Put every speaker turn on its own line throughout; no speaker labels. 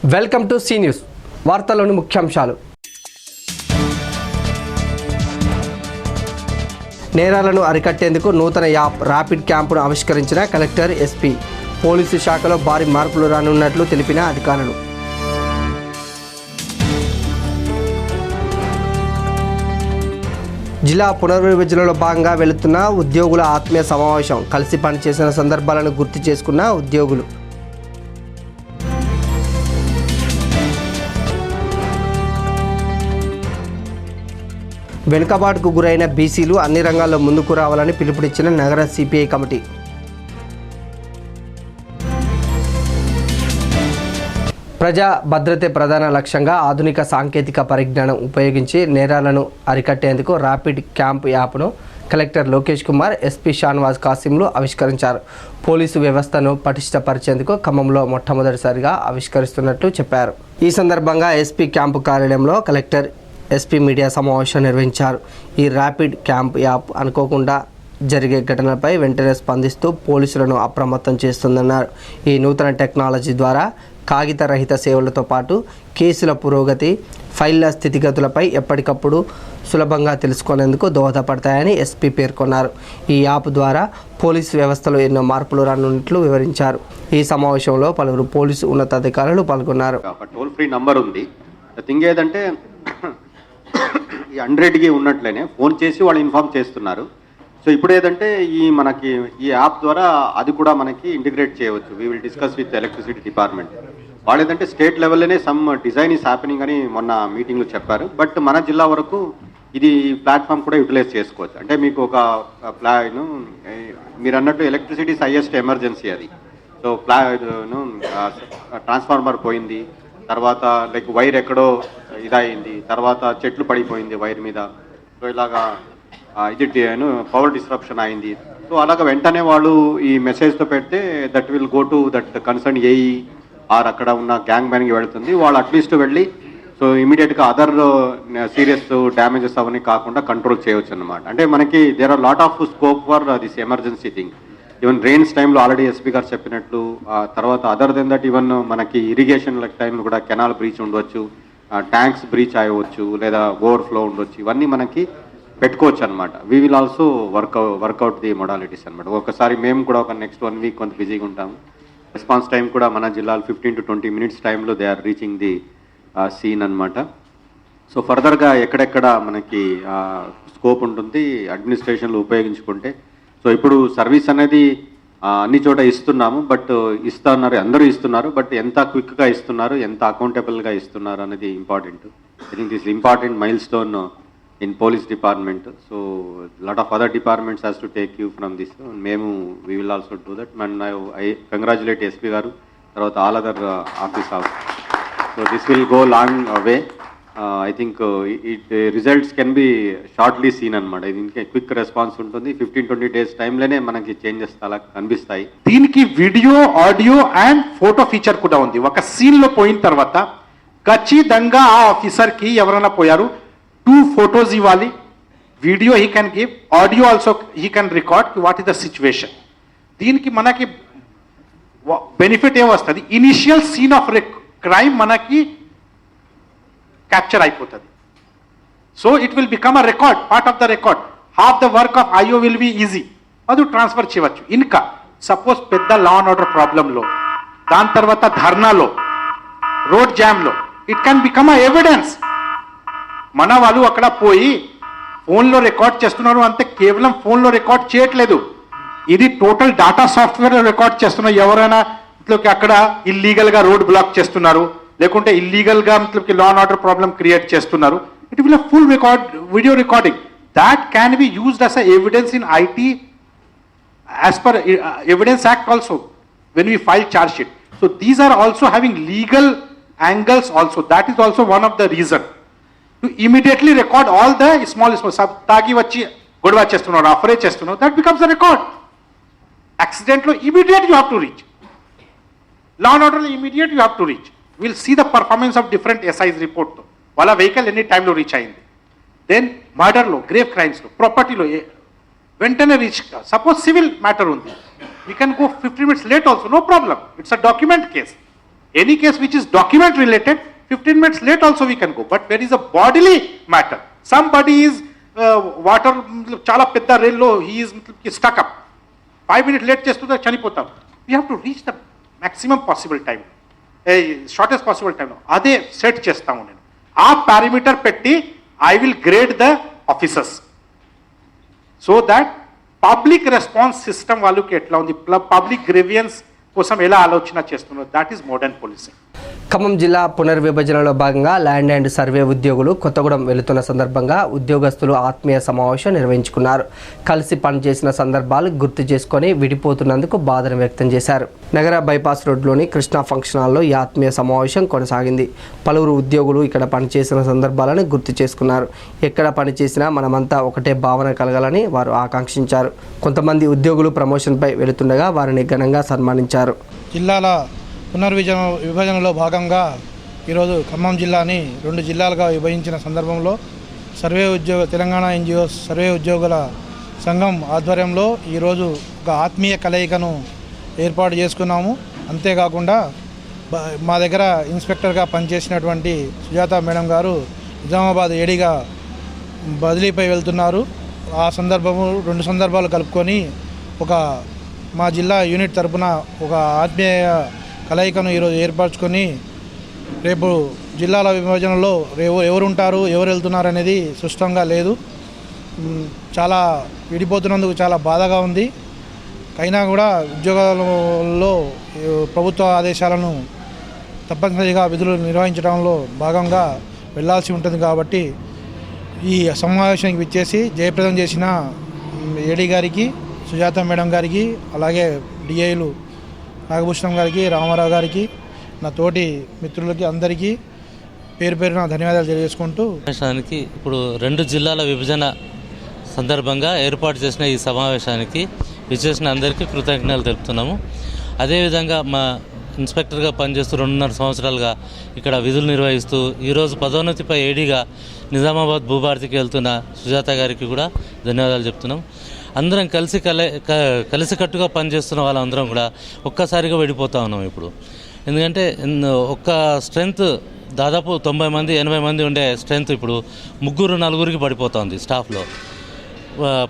Welcome to C news. వార్తల్లోని ముఖ్యాంశాలు. నేరాలను అరికట్టేందుకు నూతన యాప్ ర్యాపిడ్ క్యాంపును ఆవిష్కరించిన కలెక్టర్, ఎస్పీ. పోలీసు శాఖలో భారీ మార్పులు రానున్నట్లు తెలిపిన అధికారులు. జిల్లా పునర్విభజనలో భాగంగా వెళుతున్న ఉద్యోగుల ఆత్మీయ సమావేశం. కలిసి పనిచేసిన సందర్భాలను గుర్తు చేసుకున్న ఉద్యోగులు. వెనుకబాటుకు గురైన బీసీలు అన్ని రంగాల్లో ముందుకు రావాలని పిలుపునిచ్చిన నగర సిపిఐ కమిటీ. ప్రజా భద్రతే ప్రధాన లక్ష్యంగా ఆధునిక సాంకేతిక పరిజ్ఞానం ఉపయోగించి నేరాలను అరికట్టేందుకు ర్యాపిడ్ క్యాంప్ యాప్ను కలెక్టర్ లోకేష్ కుమార్, ఎస్పీ షానవాజ్ కాసింలు ఆవిష్కరించారు. పోలీసు వ్యవస్థను పటిష్టపరిచేందుకు ఖమ్మంలో మొట్టమొదటిసారిగా ఆవిష్కరిస్తున్నట్లు చెప్పారు. ఈ సందర్భంగా ఎస్పీ క్యాంపు కార్యాలయంలో కలెక్టర్, ఎస్పీ మీడియా సమావేశం నిర్వహించారు. ఈ ర్యాపిడ్ క్యాంప్ యాప్ అనుకోకుండా జరిగే ఘటనలపై వెంటనే స్పందిస్తూ పోలీసులను అప్రమత్తం చేస్తుందన్నారు. ఈ నూతన టెక్నాలజీ ద్వారా కాగిత రహిత సేవలతో పాటు కేసుల పురోగతి, ఫైళ్ల స్థితిగతులపై ఎప్పటికప్పుడు సులభంగా తెలుసుకునేందుకు దోహదపడతాయని ఎస్పీ పేర్కొన్నారు. ఈ యాప్ ద్వారా పోలీసు వ్యవస్థలో ఎన్నో మార్పులు రానున్నట్లు వివరించారు. ఈ సమావేశంలో పలువురు పోలీసు ఉన్నతాధికారులు పాల్గొన్నారు.
టోల్ ఫ్రీ నంబర్ ఉంది. థింగ్ ఏదంటే ఈ 100కి ఉన్నట్లనే ఫోన్ చేసి వాళ్ళు ఇన్ఫార్మ్ చేస్తున్నారు. సో ఇప్పుడు ఏదంటే మనకి ఈ యాప్ ద్వారా అది కూడా మనకి ఇంటిగ్రేట్ చేయవచ్చు. We will discuss with electricity department. వాళ్ళు ఏదంటే స్టేట్ లెవెల్లోనే సమ్ డిజైన్ ఈస్ హ్యాపెనింగ్ అని మొన్న మీటింగ్లో చెప్పారు. బట్ మన జిల్లా వరకు ఇది ప్లాట్ఫామ్ కూడా యూటిలైజ్ చేసుకోవచ్చు. అంటే మీకు ఒక మీరు అన్నట్టు ఎలక్ట్రిసిటీ హైయెస్ట్ ఎమర్జెన్సీ అది. సో ట్రాన్స్ఫార్మర్ పోయింది, తర్వాత లైక్ వైర్ ఎక్కడో ఇదయింది, తర్వాత చెట్లు పడిపోయింది వైర్ మీద. సో ఇలాగా ఇది పవర్ డిస్రప్షన్ అయింది. సో అలాగ వెంటనే వాళ్ళు ఈ మెసేజ్తో పెడితే that will go to that concern AE are అక్కడ ఉన్న గ్యాంగ్ మ్యాన్కి వెళుతుంది. వాళ్ళు అట్లీస్ట్ వెళ్ళి సో ఇమీడియట్గా అదర్ సీరియస్ డ్యామేజెస్ అవన్నీ కాకుండా కంట్రోల్ చేయవచ్చు అన్నమాట. అంటే మనకి there are lot of scope for this emergency thing. Even rains టైంలో ఆల్రెడీ ఎస్పీ గారు చెప్పినట్లు, తర్వాత అదర్ దెన్ దట్ ఈవెన్ మనకి ఇరిగేషన్ టైంలో కూడా కెనాల్ బ్రీచ్ ఉండవచ్చు, ట్యాంక్స్ బ్రీచ్ అయ్యవచ్చు, లేదా ఓవర్ఫ్లో ఉండొచ్చు. ఇవన్నీ మనకి పెట్టుకోవచ్చు అనమాట. We will also work out the modalities అనమాట. ఒకసారి మేము కూడా ఒక నెక్స్ట్ 1 వీక్ కొంత బిజీగా ఉంటాము. రెస్పాన్స్ టైం కూడా మన జిల్లాలో 15 to 20 minutes టైంలో they are reaching the scene అనమాట. సో ఫర్దర్గా ఎక్కడెక్కడ మనకి స్కోప్ ఉంటుంది అడ్మినిస్ట్రేషన్లో ఉపయోగించుకుంటే. సో ఇప్పుడు సర్వీస్ అనేది అన్ని చోట ఇస్తున్నాము, బట్ అందరూ ఇస్తున్నారు. బట్ ఎంత క్విక్గా ఇస్తున్నారు, ఎంత అకౌంటబుల్గా ఇస్తున్నారు అనేది important. I think this important milestone in police department. So lot of other departments has to take you from this. మేము we will also do that. I congratulate SP garu, తర్వాత all other office of. So this will go long way. I think results can be shortly seen అనమాట. దీనికి quick response ఉంటుంది. 15-20 days టైంలోనే మనకి changes అలా కనిపిస్తాయి.
దీనికి video, audio and photo feature కూడా ఉంది. ఒక సీన్లో పోయిన తర్వాత ఖచ్చితంగా ఆ ఆఫీసర్కి ఎవరైనా పోయారు 2 photos ఇవ్వాలి. Video he can give, audio also he can record what is the situation. దీనికి మనకి బెనిఫిట్ ఏమొస్తుంది, ఇనిషియల్ సీన్ ఆఫ్ క్రైమ్ మనకి క్యాప్చర్ అయిపోతుంది. So it will become a record, part of the record. Half the work of IO will be easy. అది transfer చేయవచ్చు. ఇంకా suppose పెద్ద లా and order ప్రాబ్లంలో, దాని తర్వాత ధర్నాలో, రోడ్ జామ్లో it can become a evidence. మన వాళ్ళు అక్కడ పోయి ఫోన్లో రికార్డ్ చేస్తున్నారు అంతే, కేవలం ఫోన్లో రికార్డ్ చేయట్లేదు. ఇది టోటల్ డాటా సాఫ్ట్వేర్లో రికార్డ్ చేస్తున్నారు. ఎవరైనా అక్కడ ఇల్లీగల్గా రోడ్ బ్లాక్ చేస్తున్నారు, లేకుంటే ఇల్లీగల్గా law and order problem create చేస్తున్నారు, it will full record video recording that can be used as a evidence in IT as per evidence act also when we file charge sheet. So these are also having legal angles also. That is also one of the reason to immediately record all the small తాగి వచ్చి గొడవ చేస్తున్నారు, అఫరే చేస్తున్నారు, that becomes the record. యాక్సిడెంట్లో immediate you have to reach. Law and ఆర్డర్లో immediate you have to reach. Will see the performance of different SIs రిపోర్ట్తో వాళ్ళ వెహికల్ ఎన్ని టైంలో రీచ్ అయింది. దెన్ మర్డర్లో, గ్రేవ్ క్రైమ్స్లో, ప్రాపర్టీలో వెంటనే రీచ్. సపోజ్ సివిల్ మ్యాటర్ ఉంది, we can go 15 minutes late also, no problem. It's a document case. Any case which is document related, 15 minutes late also we can go. But there is a bodily matter. Somebody is water chala pedda rail lo he is stuck up. 5 minutes late chestuta chanipotam. We have to reach the maximum possible time. Shortest possible time. Ade set chestamu nenu. Aa parameter petti I will grade the officers. So that public response system వాళ్ళకి ఎట్లా ఉంది, public grievance కోసం ఎలా ఆలోచన చేస్తున్నారు, that is modern policing.
Khammam జిల్లా పునర్విభజనలో భాగంగా land and survey ఉద్యోగులు కొత్తగూడెం వెళుతున్న సందర్భంగా ఉద్యోగస్తులు ఆత్మీయ సమావేశం నిర్వహించుకున్నారు. కలిసి పనిచేసిన సందర్భాలు గుర్తు చేసుకొని విడిపోతున్నందుకు బాధను వ్యక్తం చేశారు. నగర బైపాస్ రోడ్లోని కృష్ణా ఫంక్షన్ హాల్లో ఈ ఆత్మీయ సమావేశం కొనసాగింది. పలువురు ఉద్యోగులు ఇక్కడ పనిచేసిన సందర్భాలను గుర్తు చేసుకున్నారు. ఎక్కడ పనిచేసినా మనమంతా ఒకటే భావన కలగాలని వారు ఆకాంక్షించారు. కొంతమంది ఉద్యోగులు ప్రమోషన్పై వెళుతుండగా వారిని ఘనంగా సన్మానించారు.
జిల్లాల విభజనలో భాగంగా ఈరోజు ఖమ్మం జిల్లాని 2 జిల్లాలుగా విభజించిన సందర్భంలో తెలంగాణ ఎన్జిఓస్ సర్వే ఉద్యోగుల సంఘం ఆధ్వర్యంలో ఈరోజు ఒక ఆత్మీయ కలయికను ఏర్పాటు చేసుకున్నాము. అంతేకాకుండా మా దగ్గర ఇన్స్పెక్టర్గా పనిచేసినటువంటి సుజాత మేడం గారు నిజామాబాద్ ఏడీగా బదిలీపై వెళ్తున్నారు. ఆ సందర్భము 2 సందర్భాలు కలుపుకొని మా జిల్లా యూనిట్ తరపున ఒక ఆత్మీయ కలయికను ఈరోజు ఏర్పరచుకొని రేపు జిల్లాల విభజనలో ఎవరు ఉంటారు, ఎవరు వెళ్తున్నారు అనేది స్పష్టంగా లేదు. చాలా విడిపోతున్నందుకు చాలా బాధగా ఉంది. అయినా కూడా ఉద్యోగాలలో ప్రభుత్వ ఆదేశాలను తప్పనిసరిగా విధులు నిర్వహించడంలో భాగంగా వెళ్ళాల్సి ఉంటుంది. కాబట్టి ఈ సమావేశానికి విచ్చేసి జయప్రదం చేసిన ఏడీ గారికి, సుజాత మేడం గారికి, అలాగే డిఐలు నాగభూషణం గారికి, రామారావు గారికి, నా తోటి మిత్రులకి అందరికీ పేరు పేరున ధన్యవాదాలు తెలియజేసుకుంటూ
ఇప్పుడు 2 జిల్లాల విభజన సందర్భంగా ఏర్పాటు చేసిన ఈ సమావేశానికి విచ్చేసిన అందరికీ కృతజ్ఞతలు తెలుపుతున్నాము. అదేవిధంగా మా ఇన్స్పెక్టర్గా పనిచేస్తూ 2.5 సంవత్సరాలుగా ఇక్కడ విధులు నిర్వహిస్తూ ఈరోజు పదోన్నతిపై ఏడీగా నిజామాబాద్ భూభారతికి వెళ్తున్న సుజాత గారికి కూడా ధన్యవాదాలు చెప్తున్నాం. అందరం కలిసికట్టుగా పనిచేస్తున్న వాళ్ళందరం కూడా ఒక్కసారిగా విడిపోతూ ఉన్నాం ఇప్పుడు. ఎందుకంటే ఒక్క స్ట్రెంత్ దాదాపు 90 మంది 80 మంది ఉండే స్ట్రెంత్ ఇప్పుడు 3-4కి పడిపోతుంది స్టాఫ్లో.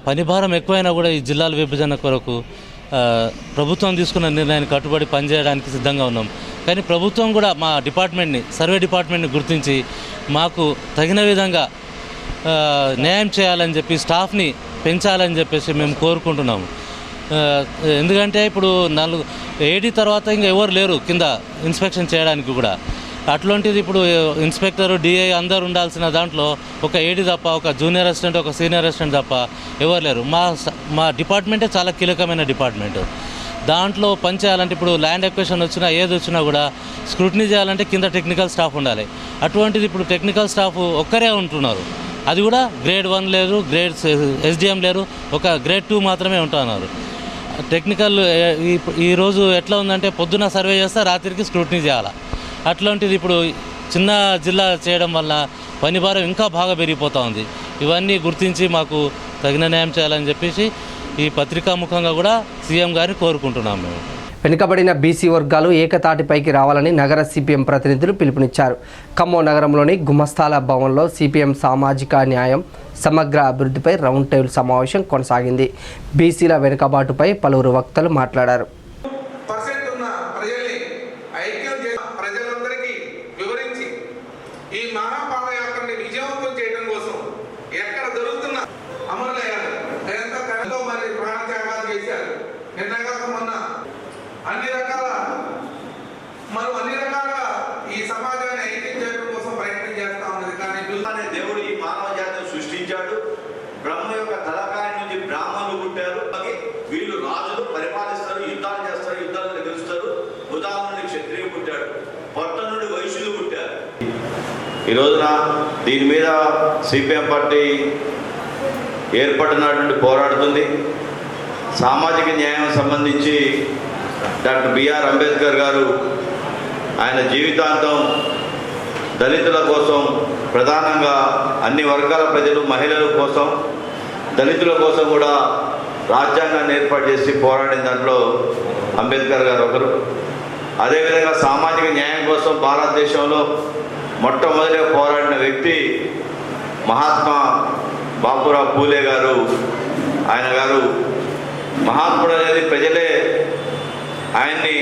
పని భారం ఎక్కువైనా కూడా ఈ జిల్లాల విభజన కొరకు ప్రభుత్వం తీసుకున్న నిర్ణయాన్ని కట్టుబడి పనిచేయడానికి సిద్ధంగా ఉన్నాం. కానీ ప్రభుత్వం కూడా మా డిపార్ట్మెంట్ని, సర్వే డిపార్ట్మెంట్ని గుర్తించి మాకు తగిన విధంగా న్యాయం చేయాలని చెప్పి, స్టాఫ్ని పెంచాలని చెప్పేసి మేము కోరుకుంటున్నాము. ఎందుకంటే ఇప్పుడు 4 ఏడీ తర్వాత ఇంకా ఎవరు లేరు కింద ఇన్స్పెక్షన్ చేయడానికి కూడా. అట్లాంటిది ఇప్పుడు ఇన్స్పెక్టరు, డిఐ అందరు ఉండాల్సిన దాంట్లో ఒక ఏడీ తప్ప, ఒక జూనియర్ అసిస్టెంట్, ఒక సీనియర్ అసిస్టెంట్ తప్ప ఎవరు లేరు. మా డిపార్ట్మెంటే చాలా కీలకమైన డిపార్ట్మెంట్. దాంట్లో పనిచేయాలంటే ఇప్పుడు ల్యాండ్ ఎక్విజిషన్ వచ్చినా ఏది వచ్చినా కూడా స్క్రూటినీ చేయాలంటే కింద టెక్నికల్ స్టాఫ్ ఉండాలి. అటువంటిది ఇప్పుడు టెక్నికల్ స్టాఫ్ ఒక్కరే ఉంటున్నారు. అది కూడా గ్రేడ్ 1 లేరు, గ్రేడ్ ఎస్డిఎం లేరు, ఒక గ్రేడ్ 2 మాత్రమే ఉంటున్నారు. టెక్నికల్ ఈరోజు ఎట్లా ఉందంటే పొద్దున సర్వే చేస్తే రాత్రికి స్క్రూటినీ చేయాలి. అట్లాంటిది ఇప్పుడు చిన్న జిల్లా చేయడం వల్ల పని భారం ఇంకా బాగా పెరిగిపోతూ ఉంది. ఇవన్నీ గుర్తించి మాకు తగిన న్యాయం చేయాలని చెప్పేసి ఈ పత్రికాముఖంగా కూడా సీఎం గారిని కోరుకుంటున్నాం మేము.
వెనుకబడిన బీసీ వర్గాలు ఏకతాటిపైకి రావాలని నగర సిపిఎం ప్రతినిధులు పిలుపునిచ్చారు. ఖమ్మం నగరంలోని గుమస్తాల భవన్లో సిపిఎం సామాజిక న్యాయం, సమగ్ర అభివృద్ధిపై రౌండ్ టేబుల్ సమావేశం కొనసాగింది. బీసీల వెనుకబాటుపై పలువురు వక్తలు మాట్లాడారు.
అన్ని రకాలుగా ఈ సమాజాన్ని ఐక్యం చేయడం కోసం ప్రయత్నం చేస్తా ఉన్నది. కానీ దేవుడు ఈ మానవ జాతిని సృష్టించాడు. బ్రహ్మ యొక్క తలకాయ నుంచి బ్రాహ్మణులు పుట్టారు. వీళ్ళు రాజులు పరిపాలిస్తారు, యుద్ధాలు చేస్తారు, యుద్ధాలను గెలుస్తారు. ఉదాహరణకి క్షత్రియుడు పుట్టాడు, పొట్ట నుండి వైశ్యులు పుట్టారు. ఈ రోజున దీని మీద సిపిఎం పార్టీ ఏర్పడినటువంటి పోరాడుతుంది. సామాజిక న్యాయం సంబంధించి డాక్టర్ బిఆర్ అంబేద్కర్ గారు ఆయన జీవితాంతం దళితుల కోసం, ప్రధానంగా అన్ని వర్గాల ప్రజలు, మహిళల కోసం, దళితుల కోసం కూడా రాజ్యాంగాన్ని ఏర్పాటు చేసి పోరాడిన దాంట్లో అంబేద్కర్ గారు ఒకరు. అదేవిధంగా సామాజిక న్యాయం కోసం భారతదేశంలో మొట్టమొదటిగా పోరాడిన వ్యక్తి మహాత్మా బాపురావు పూలే గారు. ఆయన గారు మహాత్ముడు అనేది ప్రజలే ఆయన్ని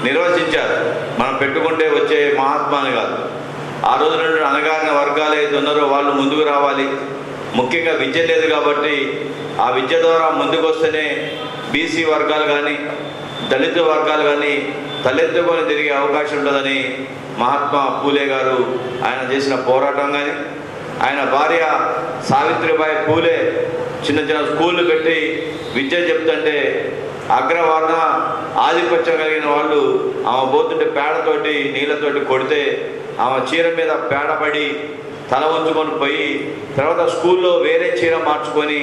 నిర్వచించారు. మనం పెట్టుకుంటే వచ్చే మహాత్మాని కాదు. ఆ రోజు నుండి అణగారిన వర్గాలు ఏది ఉన్నారో వాళ్ళు ముందుకు రావాలి. ముఖ్యంగా విద్య లేదు కాబట్టి ఆ విద్య ద్వారా ముందుకు వస్తేనే బీసీ వర్గాలు కానీ దళిత వర్గాలు కానీ తలెత్తుకొని తిరిగే అవకాశం ఉంటుందని మహాత్మా పూలే గారు ఆయన చేసిన పోరాటం కానీ, ఆయన భార్య సావిత్రిబాయి పూలే చిన్న చిన్న స్కూళ్ళు పెట్టి విద్య చెప్తుంటే అగ్రవర్ణ ఆధిపత్యం కలిగిన వాళ్ళు ఆమె పోతుంటే పేడతోటి నీళ్ళతోటి కొడితే ఆమె చీర మీద పేడ పడి తల వంచుకొని పోయి తర్వాత స్కూల్లో వేరే చీర మార్చుకొని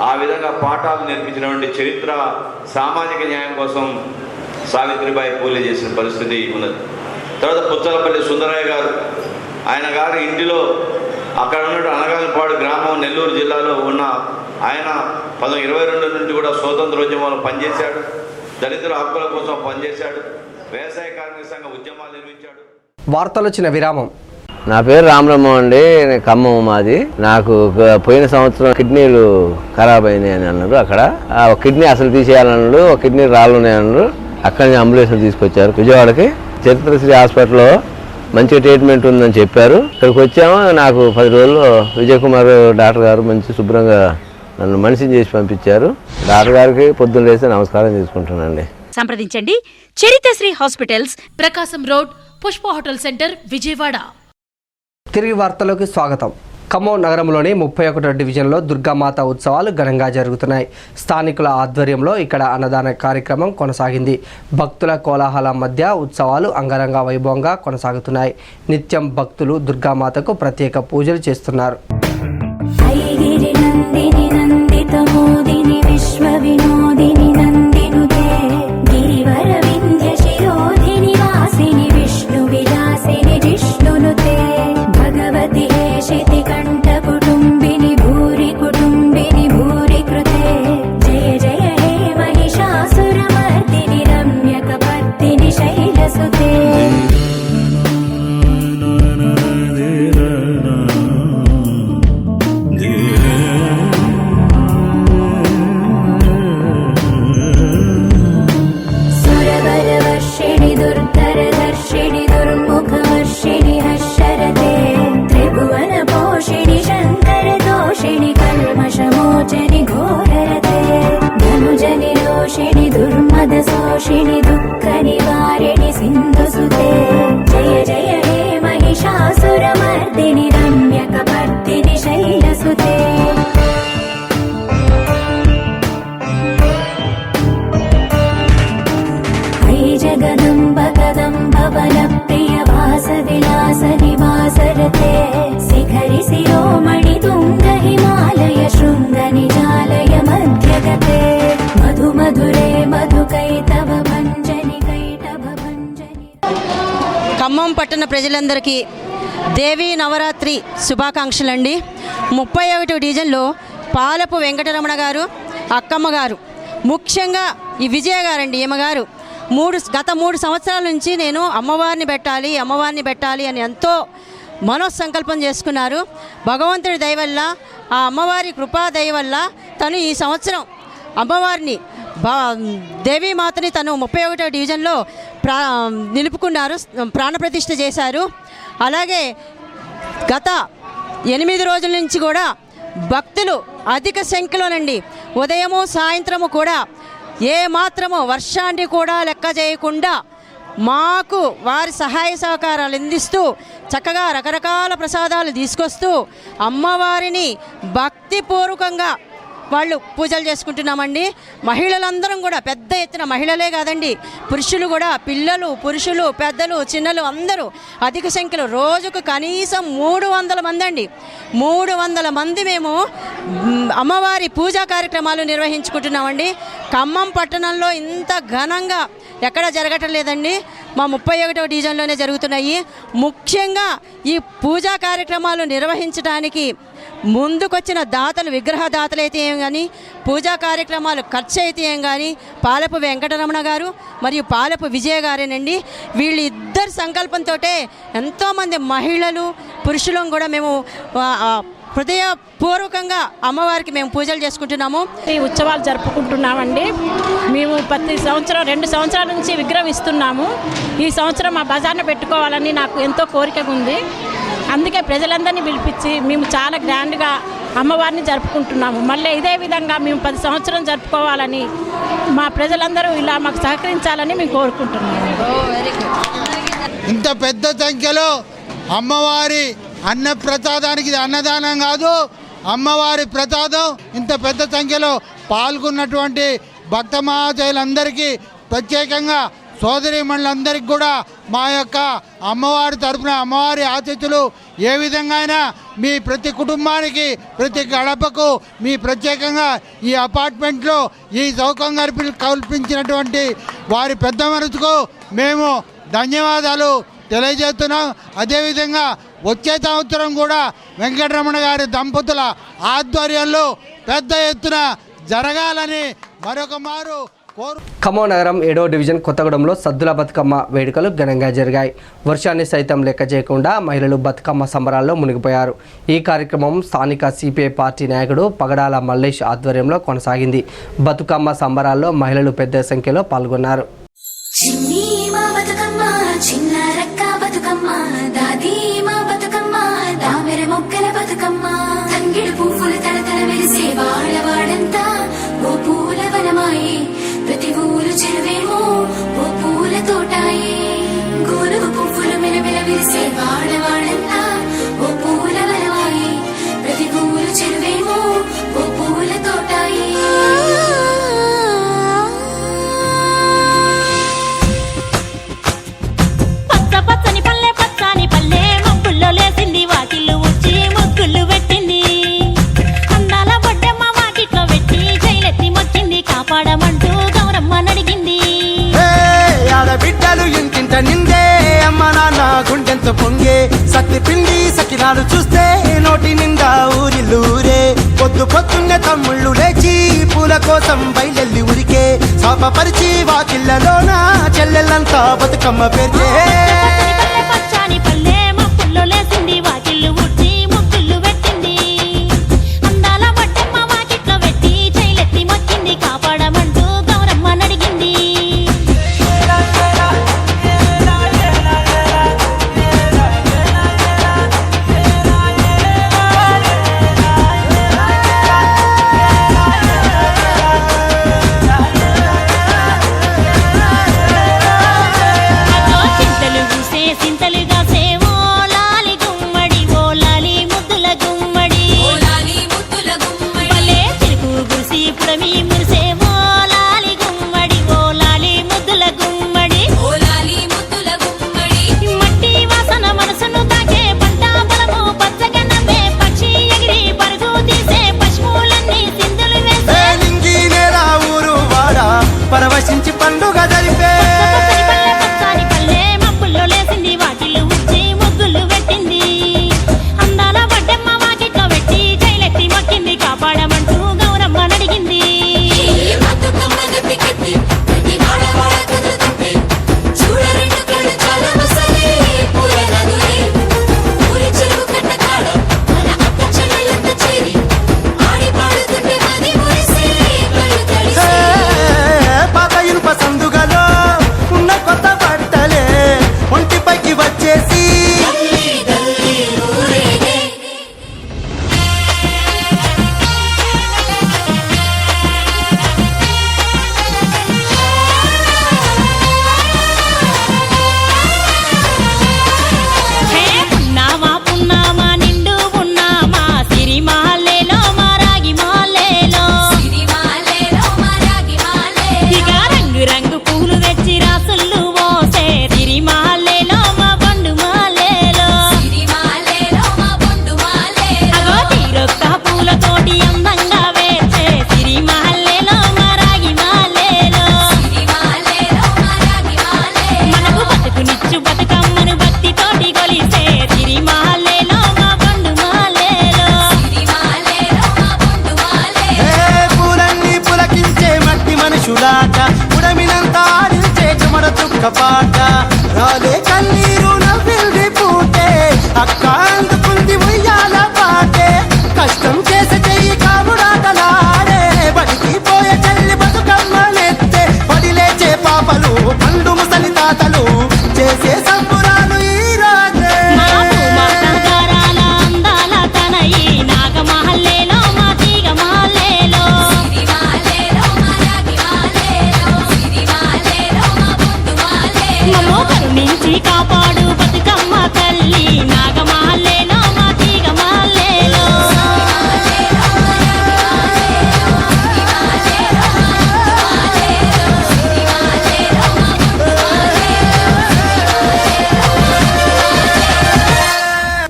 ఆ విధంగా పాఠాలు నేర్పించినటువంటి చరిత్ర సామాజిక న్యాయం కోసం సావిత్రిబాయి పూలే చేసిన పరిస్థితి ఉన్నది. తర్వాత పుచ్చలపల్లి సుందరయ్య గారు, ఆయన గారి ఇంటిలో అక్కడ ఉన్న అనగానపాడు గ్రామం నెల్లూరు జిల్లాలో ఉన్న ఆయన 1922 నుండి కూడా స్వాతంత్రోద్యమంలో పనిచేశాడు. దళితుల హక్కుల కోసం పనిచేశాడు. వ్యవసాయ కార్మిక సంఘ ఉద్యమాలు నిర్మించాడు.
వార్తలు వచ్చిన విరామం.
నా పేరు రామరమ్మ అండి, ఖమ్మం మాది. నాకు పోయిన సంవత్సరం కిడ్నీలు ఖరాబ్ అయినాయి అని అన్నారు. అక్కడ ఒక కిడ్నీ అసలు తీసేయాలన్నారు, ఒక కిడ్నీ రాళ్ళు ఉన్నాయన్నారు. అక్కడి నుంచి అంబులెన్స్ తీసుకొచ్చారు విజయవాడకి. చరిత్రశ్రీ హాస్పిటల్లో మంచి ట్రీట్మెంట్ ఉందని చెప్పారు. ఇక్కడికి వచ్చాము. నాకు 10 రోజుల్లో విజయ్ కుమార్ డాక్టర్ గారు మంచి శుభ్రంగా నన్ను మనిషిని చేసి పంపించారు. డాక్టర్ గారికి పొద్దున్న లేసి నమస్కారం చేసుకుంటున్నానండి.
సంప్రదించండి Charitrasri hospitals, Prakasam road, Pushpa hotel centre, Vijayawada.
తిరిగి వార్తలోకి స్వాగతం. ఖమ్మం నగరంలోని 31వ డివిజన్లో దుర్గామాత ఉత్సవాలు ఘనంగా జరుగుతున్నాయి. స్థానికుల ఆధ్వర్యంలో ఇక్కడ అన్నదాన కార్యక్రమం కొనసాగింది. భక్తుల కోలాహలం మధ్య ఉత్సవాలు అంగరంగ వైభవంగా కొనసాగుతున్నాయి. నిత్యం భక్తులు దుర్గామాతకు ప్రత్యేక పూజలు చేస్తున్నారు.
ఖమ్మం పట్టణ ప్రజలందరికీ దేవీ నవరాత్రి శుభాకాంక్షలండి. 31వ డివిజన్లో పాలపు వెంకటరమణ గారు, అక్కమ్మ గారు, ముఖ్యంగా ఈ విజయ గారండి, ఈమెగారు గత 3 సంవత్సరాల నుంచి నేను అమ్మవారిని పెట్టాలి అని ఎంతో మనోసంకల్పం చేసుకున్నారు. భగవంతుడి దయ వల్ల, ఆ అమ్మవారి కృపా దయ వల్ల తను ఈ సంవత్సరం అమ్మవారిని దేవీమాతని తను 31వ డివిజన్లో నిలుపుకున్నారు, ప్రాణప్రతిష్ఠ చేశారు. అలాగే గత 8 రోజుల నుంచి కూడా భక్తులు అధిక సంఖ్యలోనండి ఉదయము సాయంత్రము కూడా ఏ మాత్రము వర్షాన్ని కూడా లెక్క చేయకుండా మాకు వారి సహాయ సహకారాలు అందిస్తూ చక్కగా రకరకాల ప్రసాదాలు తీసుకొస్తూ అమ్మవారిని భక్తిపూర్వకంగా వాళ్ళు పూజలు చేసుకుంటున్నామండి. మహిళలందరం కూడా పెద్ద ఎత్తున, మహిళలే కాదండి, పురుషులు కూడా, పిల్లలు, పురుషులు, పెద్దలు, చిన్నలు అందరూ అధిక సంఖ్యలో రోజుకు కనీసం 300 మంది అండి. 300 మంది మేము అమ్మవారి పూజా కార్యక్రమాలు నిర్వహించుకుంటున్నామండి. ఖమ్మం పట్టణంలో ఇంత ఘనంగా ఎక్కడా జరగటం లేదండి. మా 31వ డివిజన్లోనే జరుగుతున్నాయి. ముఖ్యంగా ఈ పూజా కార్యక్రమాలు నిర్వహించడానికి ముందుకొచ్చిన దాతలు, విగ్రహ దాతలు అయితే ఏం కానీ, పూజా కార్యక్రమాలు ఖర్చు అయితే ఏం కానీ పాలపు వెంకటరమణ గారు మరియు పాలపు విజయ గారేనండి. వీళ్ళిద్దరు సంకల్పంతో ఎంతోమంది మహిళలు, పురుషులను కూడా మేము హృదయపూర్వకంగా అమ్మవారికి మేము పూజలు చేసుకుంటున్నాము.
ఈ ఉత్సవాలు జరుపుకుంటున్నామండి. మేము ప్రతి సంవత్సరం 2 సంవత్సరాల నుంచి విగ్రహం ఇస్తున్నాము. ఈ సంవత్సరం మా బజార్ను పెట్టుకోవాలని నాకు ఎంతో కోరిక ఉంది. అందుకే ప్రజలందరినీ పిలిపించి మేము చాలా గ్రాండ్గా అమ్మవారిని జరుపుకుంటున్నాము. మళ్ళీ ఇదే విధంగా మేము 10 సంవత్సరం జరుపుకోవాలని, మా ప్రజలందరూ ఇలా మాకు సహకరించాలని మేము కోరుకుంటున్నాము.
ఇంత పెద్ద సంఖ్యలో అమ్మవారి అన్న ప్రసాదానికి, ఇది అన్నదానం కాదు, అమ్మవారి ప్రసాదం. ఇంత పెద్ద సంఖ్యలో పాల్గొన్నటువంటి భక్త మహాశయులందరికీ, ప్రత్యేకంగా సోదరీమణులందరికీ కూడా మా యొక్క అమ్మవారి తరపున అమ్మవారి ఆతిథ్యులు ఏ విధంగా అయినా మీ ప్రతి కుటుంబానికి, ప్రతి గడపకు, మీ ప్రత్యేకంగా ఈ అపార్ట్మెంట్లో ఈ సౌకర్యం కల్పించినటువంటి వారి పెద్ద మనసుకు మేము ధన్యవాదాలు తెలియజేస్తున్నాం. అదేవిధంగా వచ్చే సంవత్సరం కూడా వెంకటరమణ గారి దంపతుల ఆధ్వర్యంలో పెద్ద ఎత్తున జరగాలని మరొక మారు
ఖమ్మం నగరం 7వ డివిజన్ కొత్తగూడెంలో సద్దుల బతుకమ్మ వేడుకలు ఘనంగా జరిగాయి. వర్షాన్ని సైతం లెక్క చేయకుండా మహిళలు బతుకమ్మ సంబరాల్లో మునిగిపోయారు. ఈ కార్యక్రమం స్థానిక సిపిఐ పార్టీ నాయకుడు పగడాల మల్లేష్ ఆధ్వర్యంలో కొనసాగింది. బతుకమ్మ సంబరాల్లో మహిళలు పెద్ద సంఖ్యలో పాల్గొన్నారు.
ప్రతి ఊరు చెరువేమో ఓ పూల తోటాయే, గోనుగు పువ్వులు మిలమిల విరిసే వాడవాడంతా ఓ పూల వనమాయే, ప్రతి ఊరు చెరువేమో ఓ పూల తోటాయే.
పచ్చ పచ్చని పల్లె, పచ్చని పల్లె మబ్బుల్లో లేసింది, వాకిళ్ళు ఉచ్చి ముగ్గులు పెట్టింది. అందాల బొడ్డమ్మ వాకిట్లో పెట్టి జైలెత్తి మొచ్చింది, కాపాడమంటూ నడిగింది.
బిడ్డలు ఇంటింట నిందే, అమ్మ నాన్న గుండెంత పొంగే, సత్తి పిండి సకినాలు చూస్తే నోటి నిండా ఊరిల్లూరే. పొద్దు పొద్దున్నే తమ్ముళ్ళు లేచి పూల కోసం బయలెల్లి ఉరికే, శాపపరిచి వాకిళ్ళలోన చెల్లెళ్ళంతా బతుకమ్మ పేర్చే.
పచ్చని పల్లె మబ్బుల్లో లేసింది, వాకిళ్ళు ఉచ్చి ముగ్గులు పెట్టింది. అందాల బొడ్డమ్మ వాకిట్లో పెట్టి జైలెత్తి మొచ్చింది, కాపాడమంటూ నడిగింది. చింతలు పూసే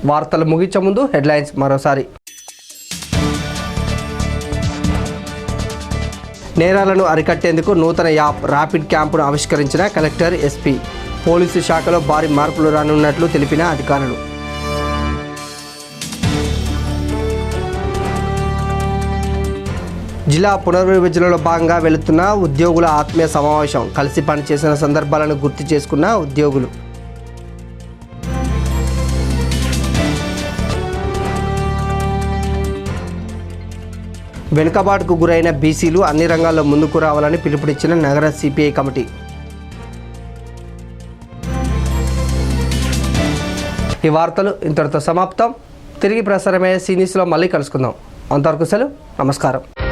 వార్తలు ముగించే ముందు హెడ్లైన్స్ మరోసారి. నేరాలను అరికట్టేందుకు నూతన యాప్ ర్యాపిడ్ క్యాంపును ఆవిష్కరించిన కలెక్టర్, ఎస్పీ. పోలీసు శాఖలో భారీ మార్పులు రానున్నట్లు తెలిపిన అధికారులు. జిల్లా పునర్విభజనలో భాగంగా వెళుతున్న ఉద్యోగుల ఆత్మీయ సమావేశం. కలిసి పనిచేసిన సందర్భాలను గుర్తు చేసుకున్న ఉద్యోగులు. వెనుకబాటుకు గురైన బీసీలు అన్ని రంగాల్లో ముందుకు రావాలని పిలుపునిచ్చిన నగర సిపిఐ కమిటీ. ఈ వార్తలు ఇంతటితో సమాప్తం. తిరిగి ప్రసారమయ్యే సీరీస్లో మళ్ళీ కలుసుకుందాం. అంతవరకు సెలవు. నమస్కారం.